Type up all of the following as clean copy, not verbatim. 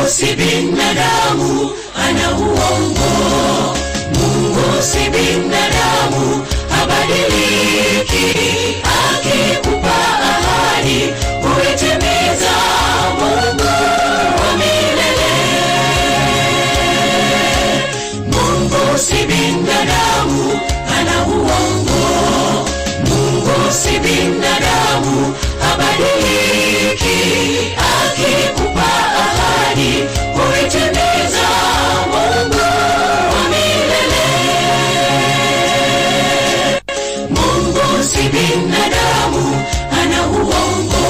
si binadamu, ana uongo. Mungu si binadamu, habadiliki. Akikupa ahadi huitimiza. Mungu wa milele. Mungu si binadamu, ana uongo. Mungu si binadamu, habadiliki. Akikupa ahadi huitimiza. Mungu wa milele. Mungu si binadamu, ana uongo.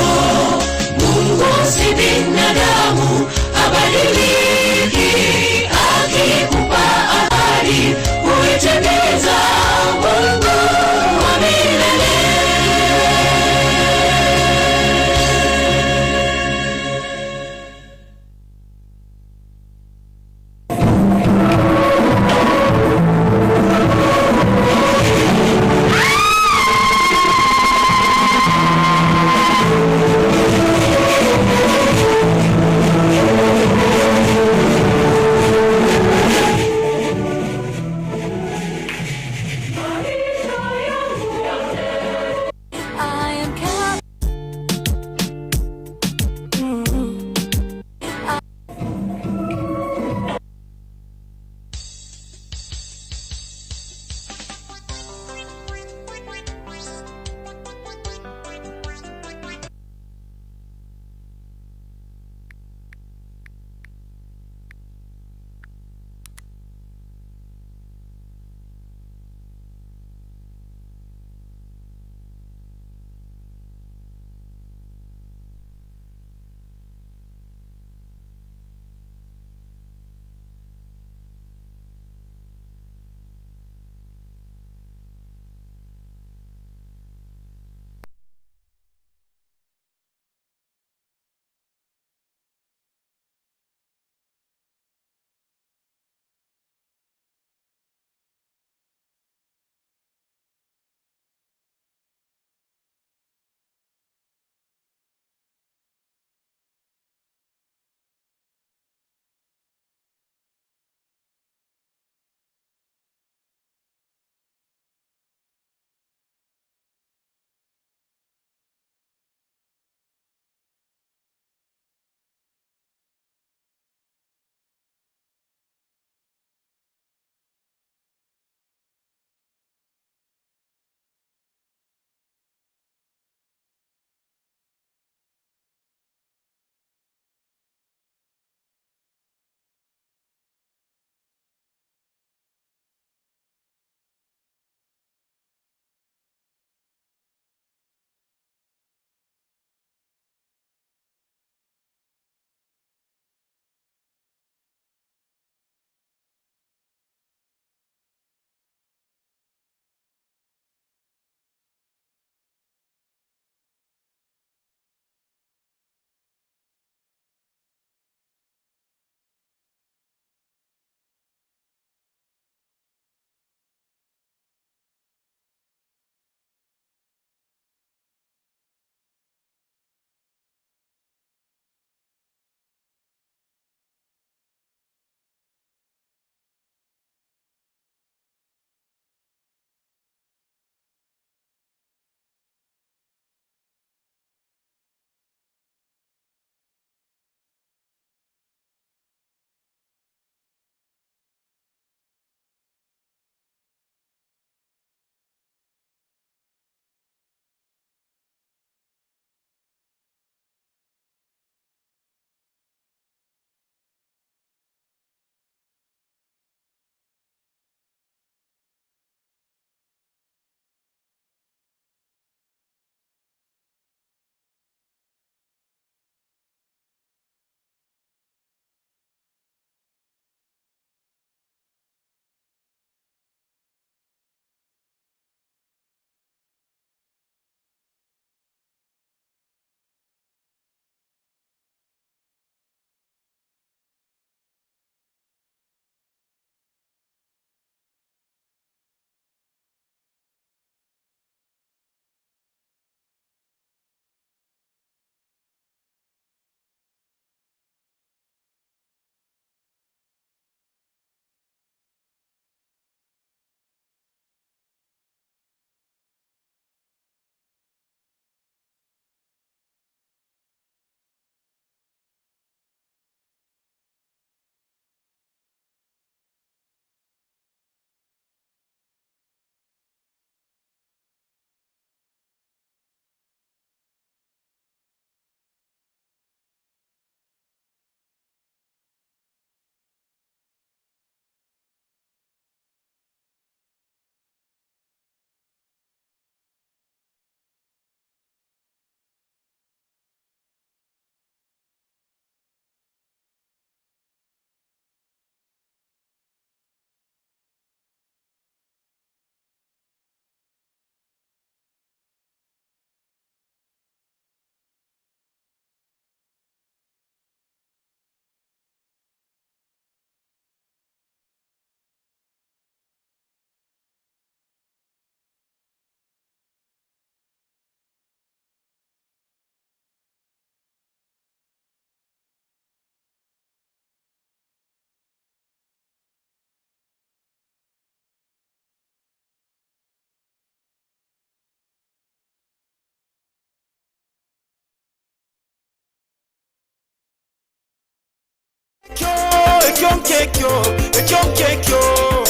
Mungu si binadamu, habadiliki. Akikupa ahadi huitimiza. Mungu wa milele.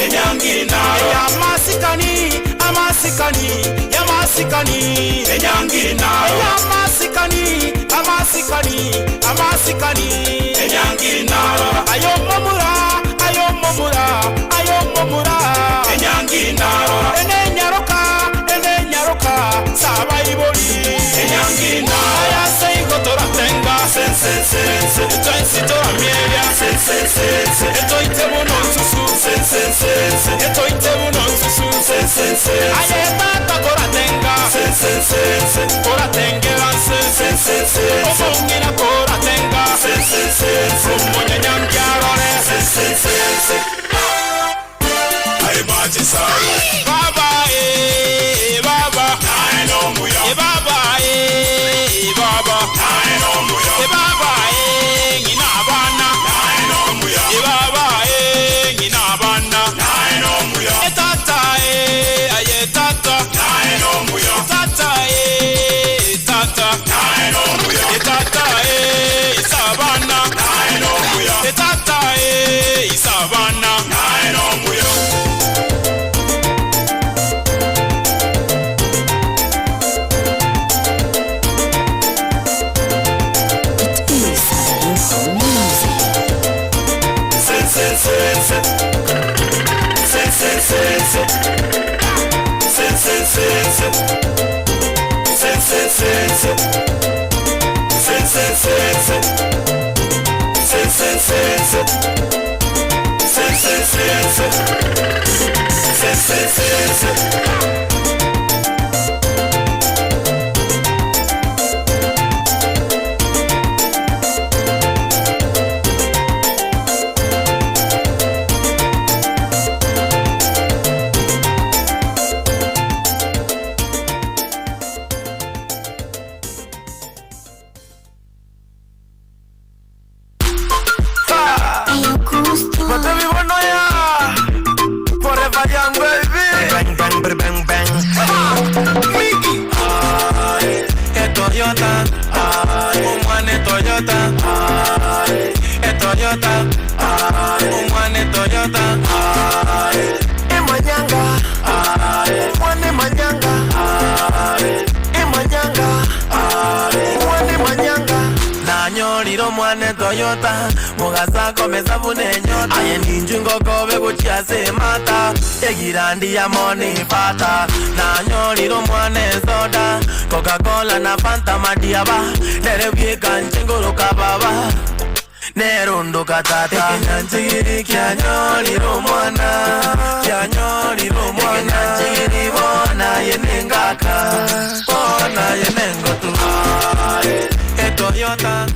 Enyangina Yamasikani Enyangina Yamasikani Enyangina Ayomomura Enyangina Enenyaroka Sabaiboli Enyangina Ayaseikotoratenga Sense Etoisitora mielia Etoitebuno susu Etoitebuno susu Ayetata koratenga Koratengeranse Omongina koratenga Omonyanyangiarore Aibachisai Baba Baba Naino muya Baba Baba Naino muya Baba Nginabana Naino muya Baba Nginabana Naino muya Etata ayetata Naino muya Tata tata Naino muya Etata isabana Naino muya Etata isabana Naino muya Toyota, Mogasa komeza bunenyota Aye ninjungo kobe buchiase mata Egirandi ya moni fata Na nyoliro mwane soda Coca-Cola na Fanta madiaba Nerebye kanchengoro kababa Nerundo katata Ekinanchigiri kya nyoliro mwana Kya nyoliro mwana Ekinanchigiri bona yenengaka Bona yenengotu Toyota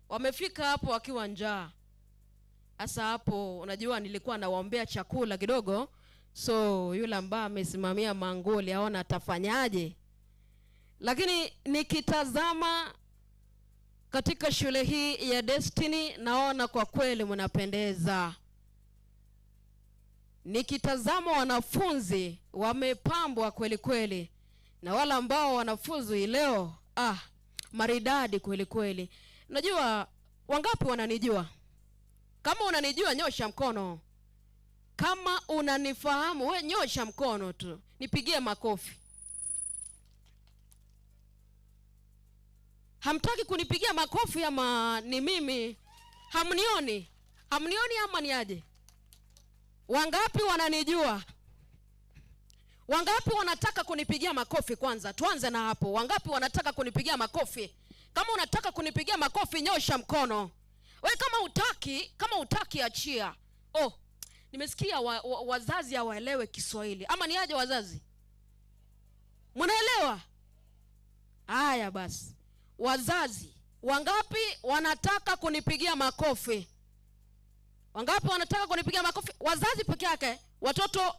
wamefika hapo wakiwa njaa. Sasa hapo unajua nilikuwa nawaombea chakula kidogo, so yule ambaye amesimamia mangoli aona atafanyaje. Lakini nikitazama katika shule hii ya Destiny naona kwa kweli mnapendeza. Nikitazama wanafunzi wamepambwa kweli kweli, na wale ambao wanafunzi leo maridadi kweli kweli. Unajua wangapi wananijua? Kama unanijua nyosha mkono. Kama unanifahamu we nyosha mkono tu, nipigie makofi. Hamtaki kunipigia makofi ama ni mimi? Hamnioni? Hamnioni ama ni aje? Wangapi wananijua? Wangapi wanataka kunipigia makofi kwanza? Tuanze na hapo. Wangapi wanataka kunipigia makofi? Kama unataka kunipigia makofi nyosha mkono. We kama utaki achia. Nimesikia wazazi hawaelewe Kiswahili. Ama ni aje wazazi? Mnaelewa? Haya basi. Wazazi, wangapi wanataka kunipigia makofi? Wangapi wanataka kunipigia makofi? Wazazi peke yake, watoto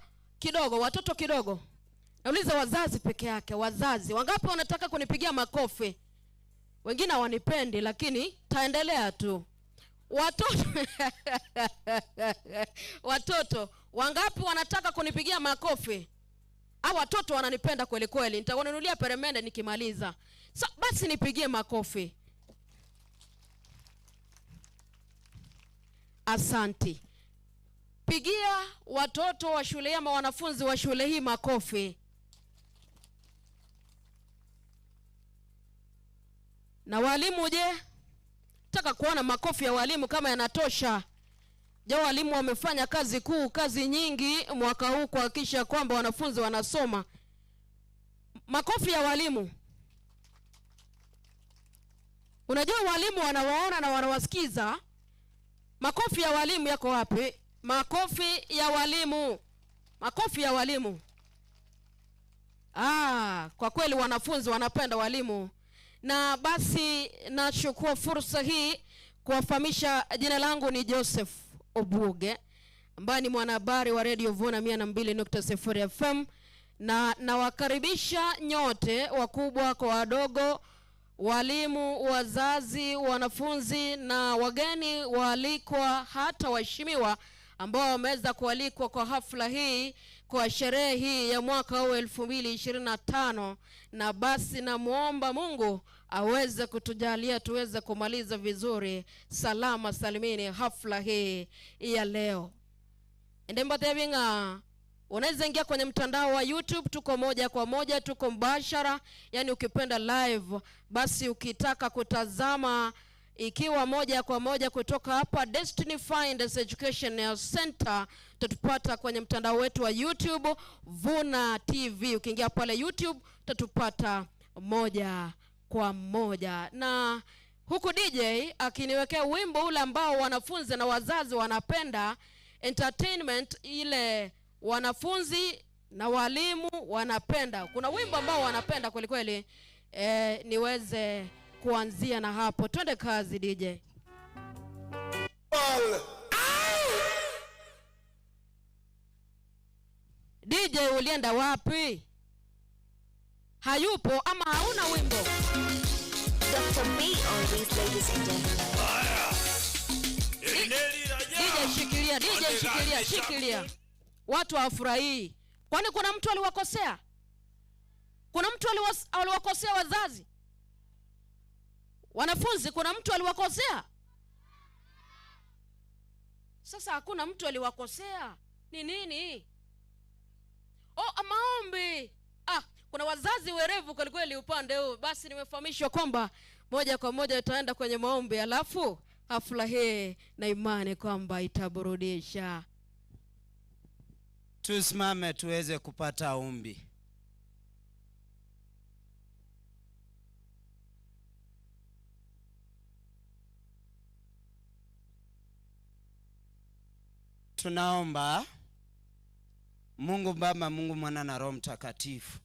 kidogo. Nauliza wazazi peke yake, wazazi. Wangapi wanataka kunipigia makofi? Wengine hawanipendi lakini taendelea tu. Watoto, wangapi wanataka kunipigia makofi? Watoto wananipenda kweli kweli. Nitakununulia peremende nikimaliza. Basi nipigie makofi. Asanti. Pigia watoto wa shule ama wanafunzi wa shule hii makofi. Na walimu je? Nataka kuona makofi ya walimu kama yanatosha. Walimu wamefanya kazi kuu, kazi nyingi mwaka huu kuhakikisha kwamba wanafunzi wanasoma. Makofi ya walimu. Unajua walimu wanawaona na wanawasikiza. Makofi ya walimu yako wapi? Makofi ya walimu. Makofi ya walimu. Kwa kweli wanafunzi wanapenda walimu. Na basi nachukua fursa hii kuwafahamisha jina langu ni Joseph Obuge, ambaye ni mwanahabari wa Radio Vuna 102.0 FM, na nawakaribisha nyote, wakubwa kwa wadogo, walimu, wazazi, wanafunzi na wageni waalikwa, hata waheshimiwa ambao wameweza kualikwa kwa hafla hii, kwa sherehe hii ya mwaka huu 2025. Na basi namuomba Mungu aweze kutujalia tuweze kumaliza vizuri salama salimini hafla hii ya leo. Ndemba tebinga, unaweza ingia kwenye mtandao wa YouTube, tuko moja kwa moja, tuko mbashara, yani ukipenda live. Basi ukitaka kutazama ikiwa moja kwa moja kutoka hapa Destiny Finders Education Center, tutupata kwenye mtandao wetu wa YouTube Vuna TV. Ukiingia pale YouTube tutupata moja kwa moja. Na huku DJ akiniwekea wimbo ule ambao wanafunzi na wazazi wanapenda, entertainment ile wanafunzi na walimu wanapenda. Kuna wimbo ambao wanapenda kweli kweli, niweze kuanzia na hapo. Twende kazi DJ. DJ ulienda wapi? Hayupo ama hauna wimbo? Dr. B on these ladies and gentlemen. DJ shikilia. Watu hawafurahii. Kwani kuna mtu aliwakosea? Kuna mtu aliwakosea wazazi? Wanafunzi, kuna mtu aliwakosea? Sasa hakuna mtu aliwakosea. Ni nini? Maombi. Kuna wazazi werevu kweli kweli upande huu. Basi nimefahamishwa kwamba moja kwa moja itaenda kwenye maombi, alafu hafla hii na imani kwamba itaburudisha. Tusimame tuweze kupata ombi. Tunaomba. Mungu Baba, Mungu Mwana na Roho Mtakatifu,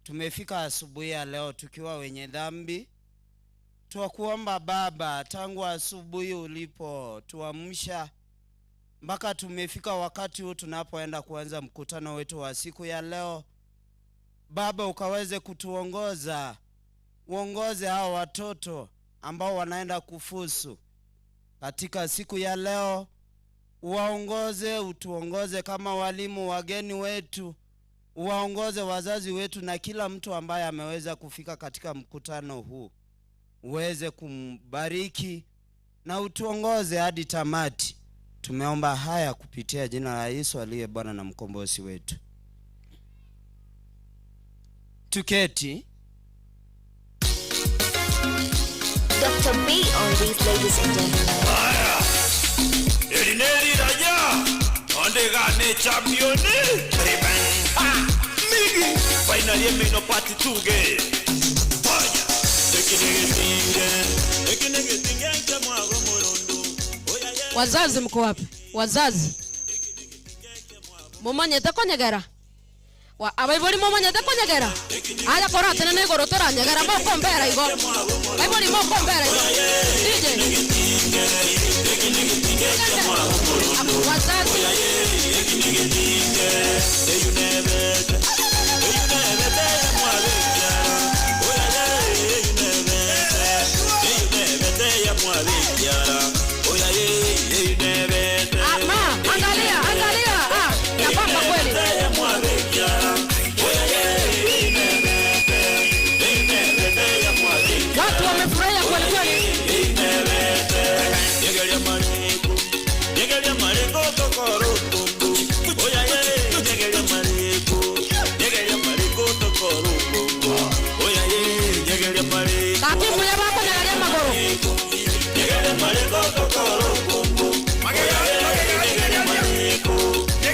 tumefika asubuhi ya leo tukiwa wenye dhambi, Tuwakuomba Baba, tangu asubuhi ulipo tuamsha mpaka tumefika wakati huu tunapoenda kuanza mkutano wetu wa siku ya leo. Baba, ukaweze kutuongoza, uongoze hao watoto ambao wanaenda kufusu katika siku ya leo. Uwaongoze, utuongoze kama walimu, wageni wetu, uwaongoze wazazi wetu na kila mtu ambaye ameweza kufika katika mkutano huu. Uweze kumbariki na utuongoze hadi tamati. Tumeomba haya kupitia jina la Yesu aliye Bwana na mkombozi wetu. Tuketi. Dr. B on these, ladies and gentlemen. Aya. Elineli raja. Ondegane championi. Riben. Migi. Finally meno party tuge. Aya. Ekinege kama gomorondo. Wazazi mko wapi? Wazazi. Momanya takonyegera. Wa abaiboli momanya takonyegera. Ala korate na nego rotora nyegera mo kombera igo. Abaiboli mo kombera igo. DJ. Wazazi.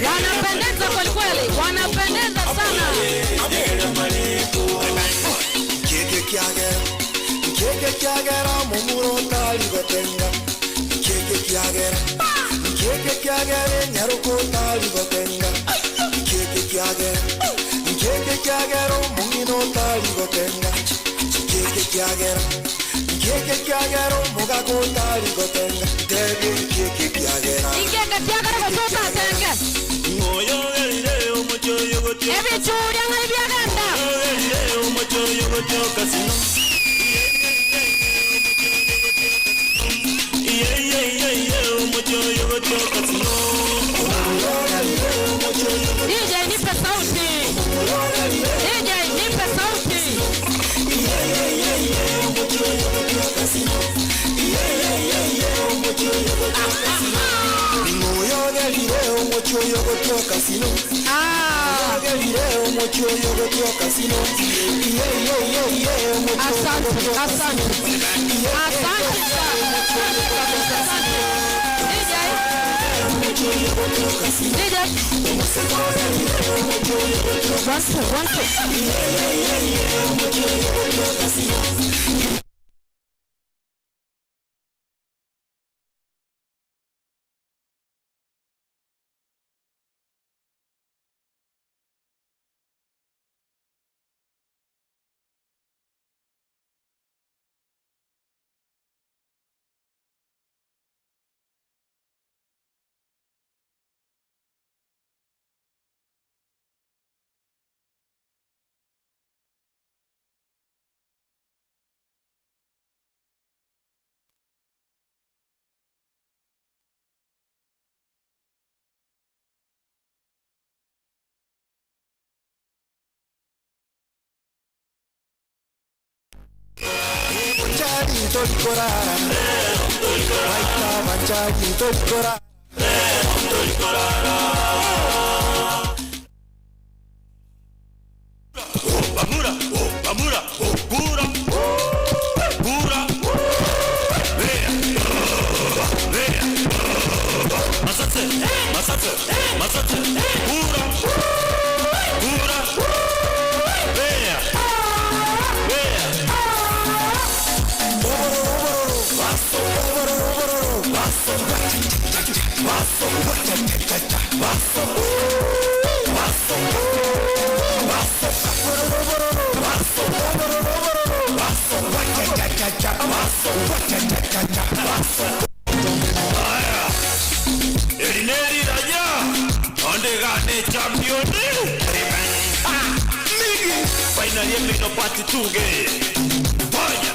Wanapendeza kweli kweli, wanapendeza sana. Keke kiagera mumuro tali gotenga. Keke kiagera nyaruko tali gotenga. Keke kiagera mungino tali gotenga. Keke kiagera mugako tali gotenga. Debi keke kiagera. Keke kiagera gotoka tenge. Moyo elire omochoyo gocho. Ebi churi angai biaganda. Elire omochoyo gocho kasino. DJ nipe sauti. DJ nipe sauti. Asante, asante. ye mino pati tuge Oya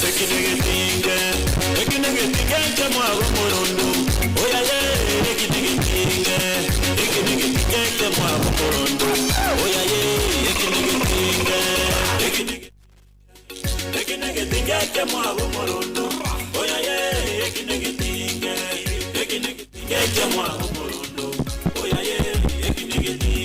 Ekinegetinge Ekinegetinge Chemwa gomorondo Oya ye Ekinegetinge Ekinegetinge Chemwa gomorondo Oya ye Ekinegetinge Ekinegetinge Chemwa gomorondo Oya ye Ekinegetinge Ekinegetinge Chemwa gomorondo Oya ye Ekinegetinge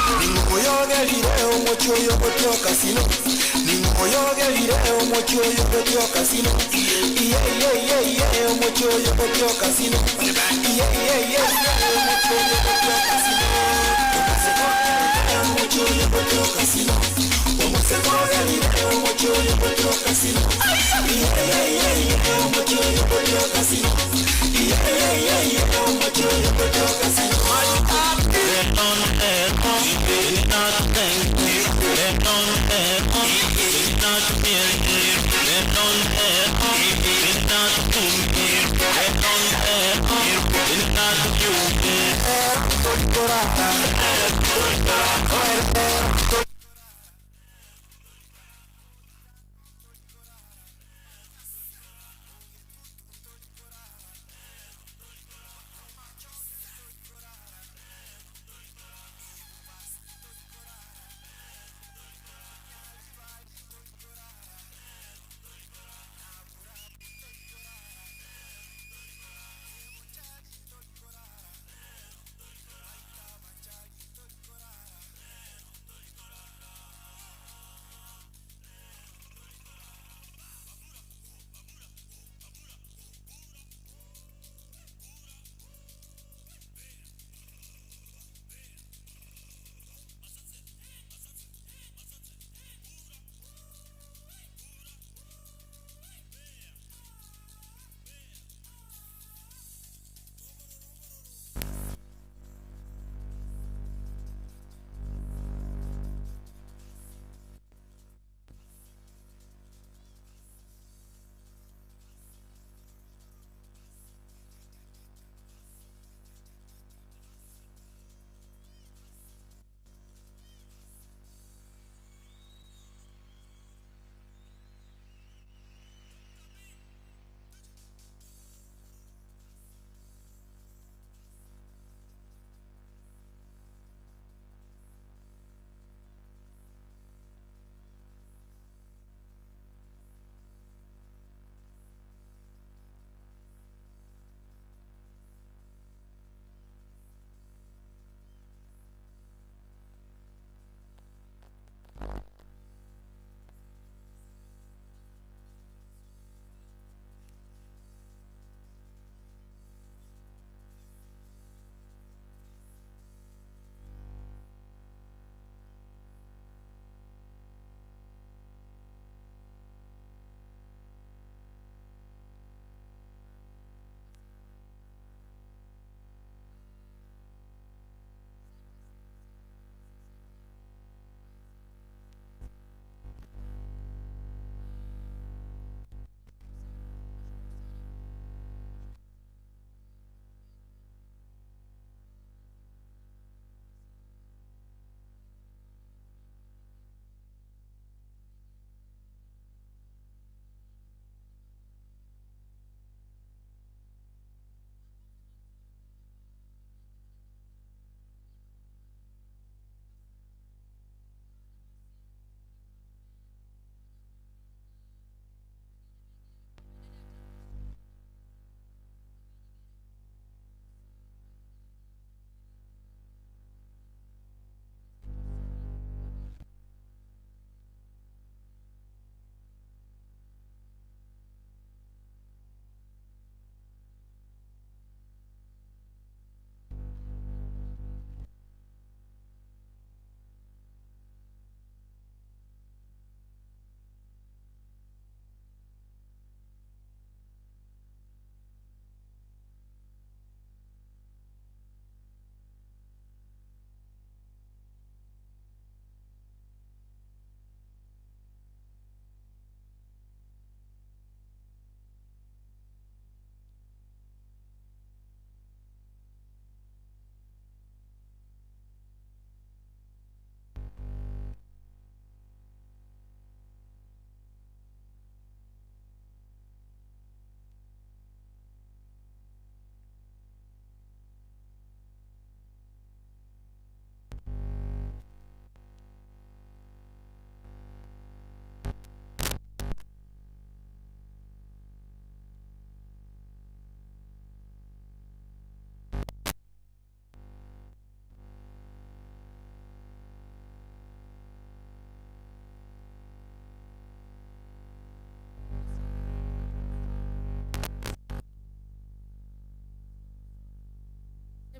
Casino. omuchoyo gotyo kasino. Omuchoyo gotyo kasino. Omuchoyo gotyo kasino. Omuchoyo gotyo kasino. Omuseko galire omuchoyo gotyo kasino. Omuchoyo gotyo kasino. Omuchoyo gotyo kasino.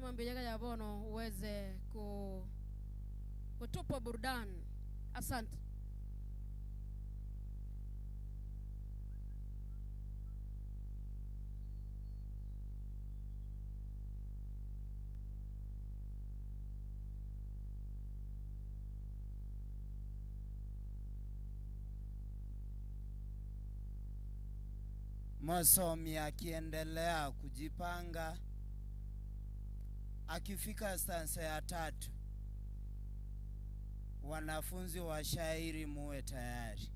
kama mbijaga ya bono uweze kutupa burudani. Asante. Masomi akiendelea kujipanga, akifika stanza ya 3, wanafunzi wa shairi muwe tayari.